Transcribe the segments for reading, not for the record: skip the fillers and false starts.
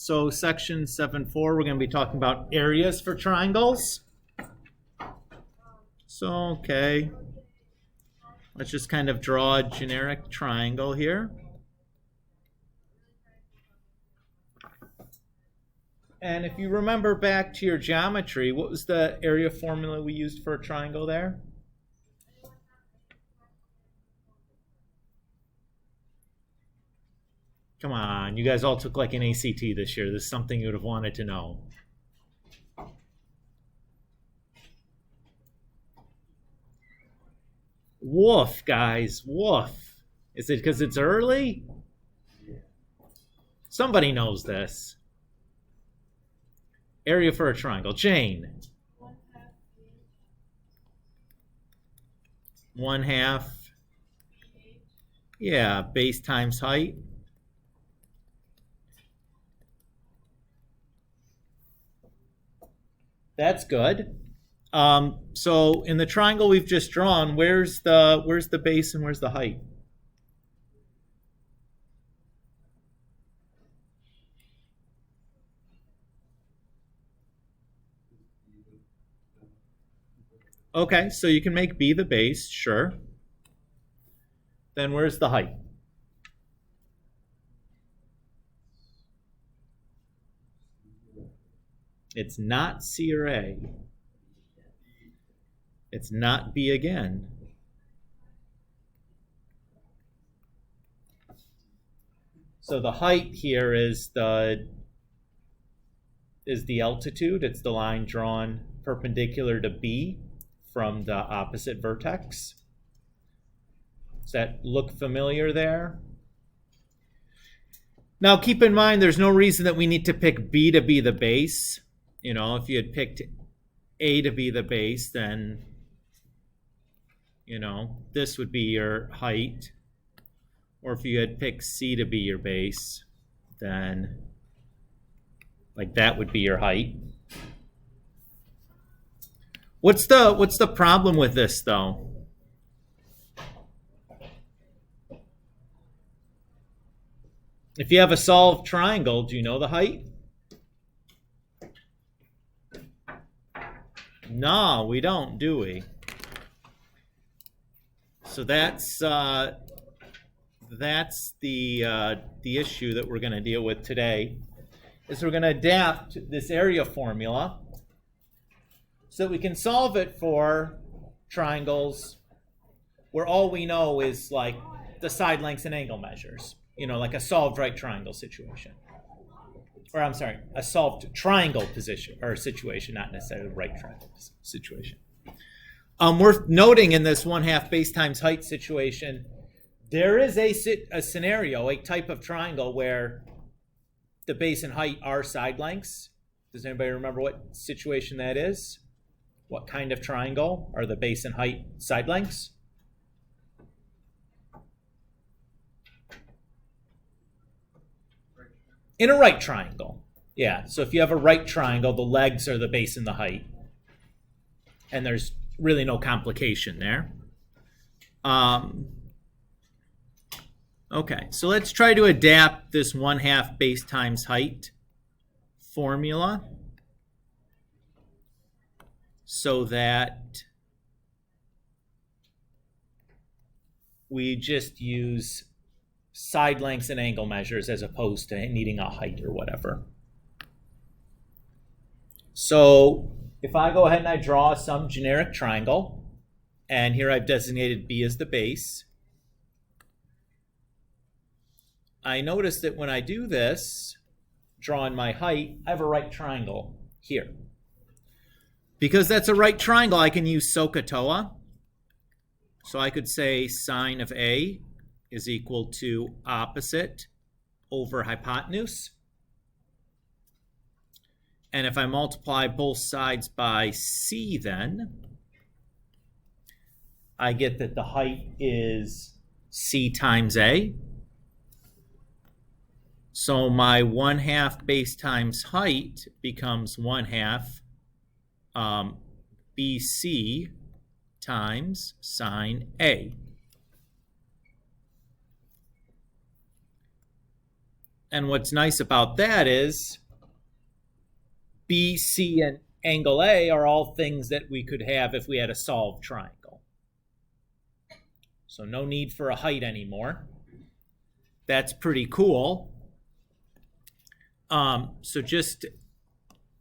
So section 7.4, we're going to be talking about areas for triangles. So, okay. Let's just kind of draw a generic triangle here. And if you remember back to your geometry, what was the area formula we used for a triangle there? Come on, you guys all took like an ACT this year. This is something you would have wanted to know. Woof, guys, woof. Is it because it's early? Somebody knows this. Area for a triangle. Jane. 1/2. Yeah, base times height. That's good. So in the triangle we've just drawn, where's the base and where's the height? Okay, so you can make B the base, sure. Then where's the height? It's not C or A. It's not B again. So the height here is the altitude. It's the line drawn perpendicular to B from the opposite vertex. Does that look familiar there? Now keep in mind there's no reason that we need to pick B to be the base. You know, if you had picked A to be the base, then, you know, this would be your height. Or if you had picked C to be your base, then like that would be your height. What's the problem with this though? If you have a solved triangle, do you know the height? No, we don't, do we? So that's the issue that we're going to deal with today. Is we're going to adapt this area formula so that we can solve it for triangles where all we know is like the side lengths and angle measures. You know, like a solved right triangle situation. Or I'm sorry, a solved triangle position or situation, not necessarily right triangle situation. Worth noting in this 1/2 base times height situation, there is a scenario, a type of triangle where the base and height are side lengths. Does anybody remember what situation that is? What kind of triangle are the base and height side lengths? In a right triangle. Yeah, so if you have a right triangle, the legs are the base and the height. And there's really no complication there. Okay, so let's try to adapt this 1/2 base times height formula so that we just use side lengths and angle measures as opposed to needing a height or whatever. So if I go ahead and I draw some generic triangle, and here I've designated B as the base, I notice that when I do this, drawing my height, I have a right triangle here. Because that's a right triangle, I can use SOHCAHTOA. So I could say sine of A is equal to opposite over hypotenuse. And if I multiply both sides by C, then I get that the height is C times A. So my 1/2 base times height becomes 1/2 BC times sine A. And what's nice about that is B, C, and angle A are all things that we could have if we had a solved triangle. So no need for a height anymore. That's pretty cool. So just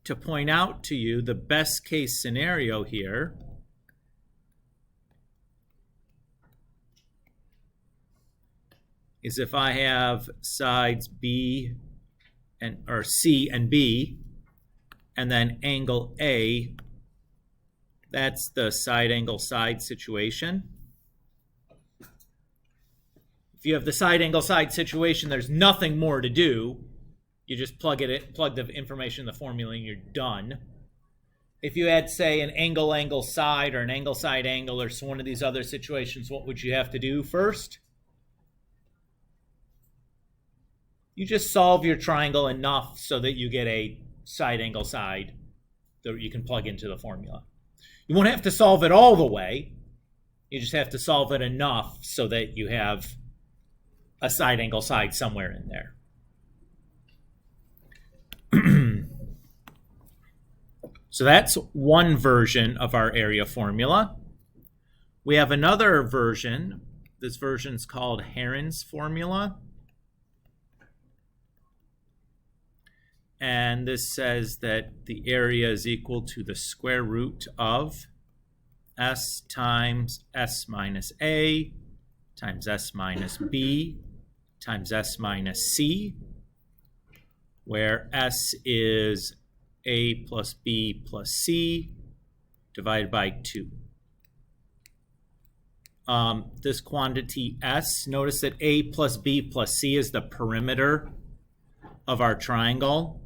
to point out to you, the best case scenario here is if I have sides B or C and B, and then angle A, that's the side angle side situation. If you have the side angle side situation, there's nothing more to do. You just plug the information in the formula and you're done. If you had, say, an angle side or an angle side angle or one of these other situations, what would you have to do first? You just solve your triangle enough so that you get a side angle side that you can plug into the formula. You won't have to solve it all the way. You just have to solve it enough so that you have a side angle side somewhere in there. So that's one version of our area formula. We have another version. This version is called Heron's Formula. And this says that the area is equal to the square root of S times S minus A times S minus B times S minus C, where S is A plus B plus C divided by 2. This quantity S, notice that A plus B plus C is the perimeter of our triangle.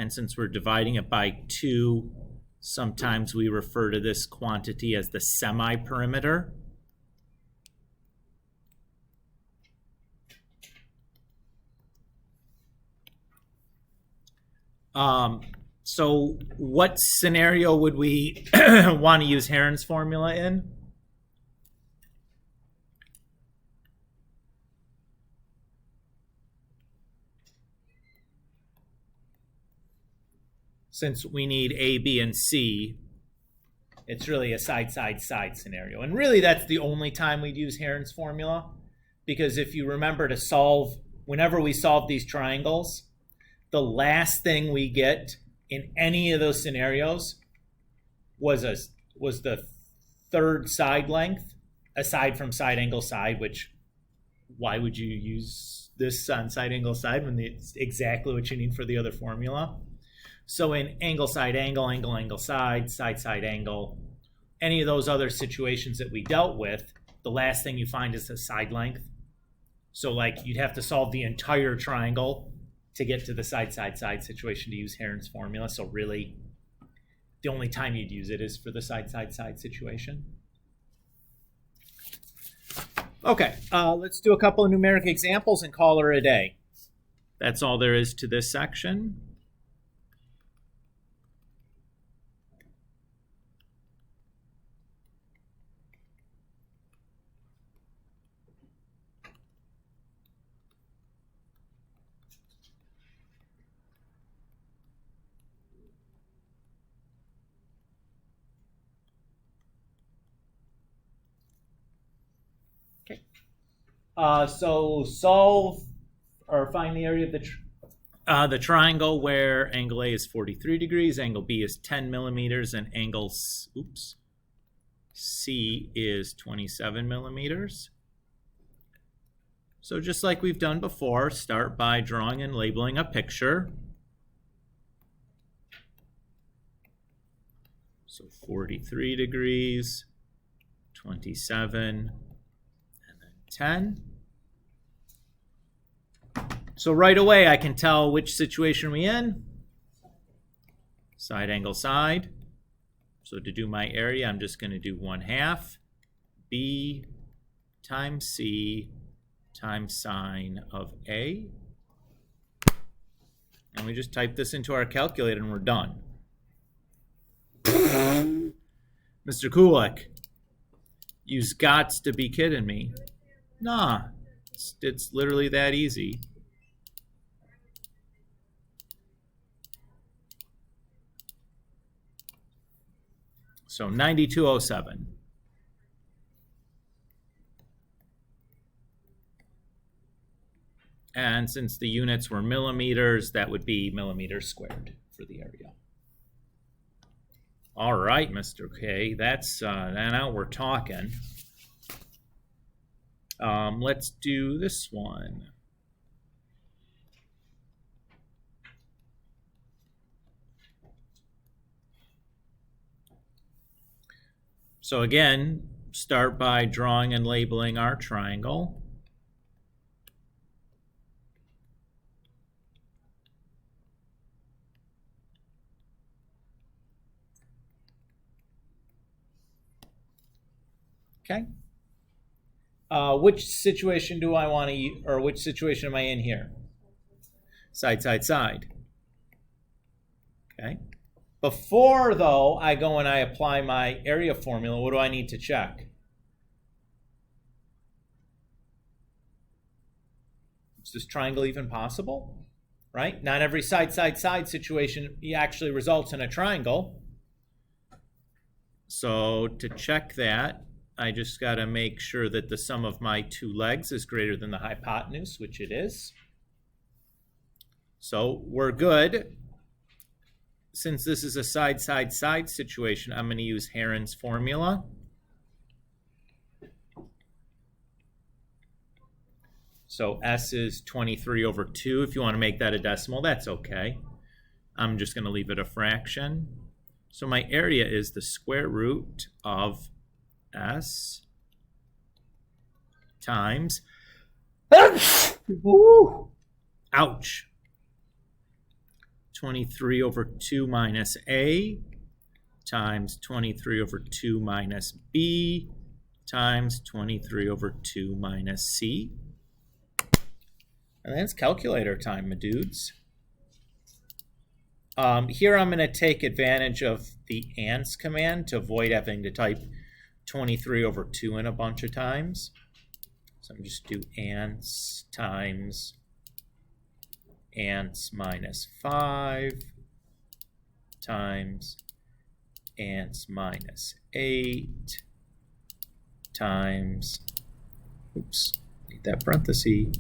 And since we're dividing it by 2, sometimes we refer to this quantity as the semi-perimeter. So what scenario would we want to use Heron's formula in? Since we need A, B, and C, it's really a side, side, side scenario. And really that's the only time we'd use Heron's formula, because if you remember to solve, whenever we solve these triangles, the last thing we get in any of those scenarios was the third side length, aside from side angle side, which why would you use this on side angle side when it's exactly what you need for the other formula? So in angle side angle, angle angle side, side side angle, any of those other situations that we dealt with, the last thing you find is the side length. So like you'd have to solve the entire triangle to get to the side side side situation to use Heron's formula. So really the only time you'd use it is for the side side side situation. Okay, let's do a couple of numeric examples and call her a day. That's all there is to this section. So solve or find the area of the triangle where angle A is 43 degrees, angle B is 10 millimeters, and angle C is 27 millimeters. So just like we've done before, start by drawing and labeling a picture. So 43 degrees, 27, and then 10. So right away I can tell which situation we're in. Side angle side. So to do my area, I'm just going to do 1/2 B times C times sine of A. And we just type this into our calculator and we're done. Mr. Kulik, you've got to be kidding me. Nah, it's literally that easy. So 9207. And since the units were millimeters, that would be millimeters squared for the area. All right, Mr. K, that's now we're talking. Let's do this one. So again, start by drawing and labeling our triangle. Okay. Which situation do I want to use, or which situation am I in here? Side, side, side. Okay. Before, though, I go and I apply my area formula, what do I need to check? Is this triangle even possible? Right? Not every side, side, side situation actually results in a triangle. So to check that, I just got to make sure that the sum of my two legs is greater than the hypotenuse, which it is. So we're good. Since this is a side, side, side situation, I'm going to use Heron's formula. So S is 23 over 2. If you want to make that a decimal, that's okay. I'm just going to leave it a fraction. So my area is the square root of S times, ouch, 23 over 2 minus A times 23 over 2 minus B times 23 over 2 minus C. And that's calculator time, my dudes. Here I'm going to take advantage of the ANS command to avoid having to type 23 over 2 in a bunch of times. So I'm just do ANS times ANS minus 5 times ANS minus 8 times, oops, need that parenthesis,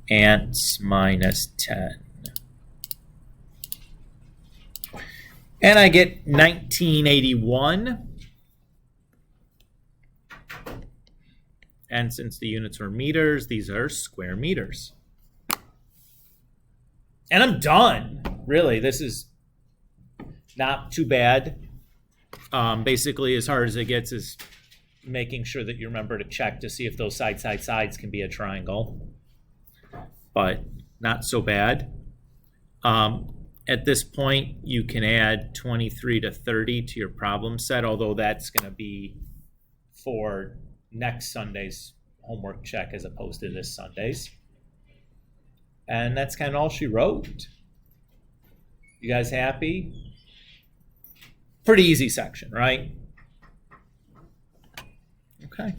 ANS minus 10. And I get 1981. And since the units are meters, these are square meters. And I'm done. Really, this is not too bad. Basically, as hard as it gets is making sure that you remember to check to see if those side, side, sides can be a triangle. But not so bad. At this point, you can add 23 to 30 to your problem set, although that's going to be for next Sunday's homework check as opposed to this Sunday's. And that's kind of all she wrote. You guys happy? Pretty easy section, right? Okay.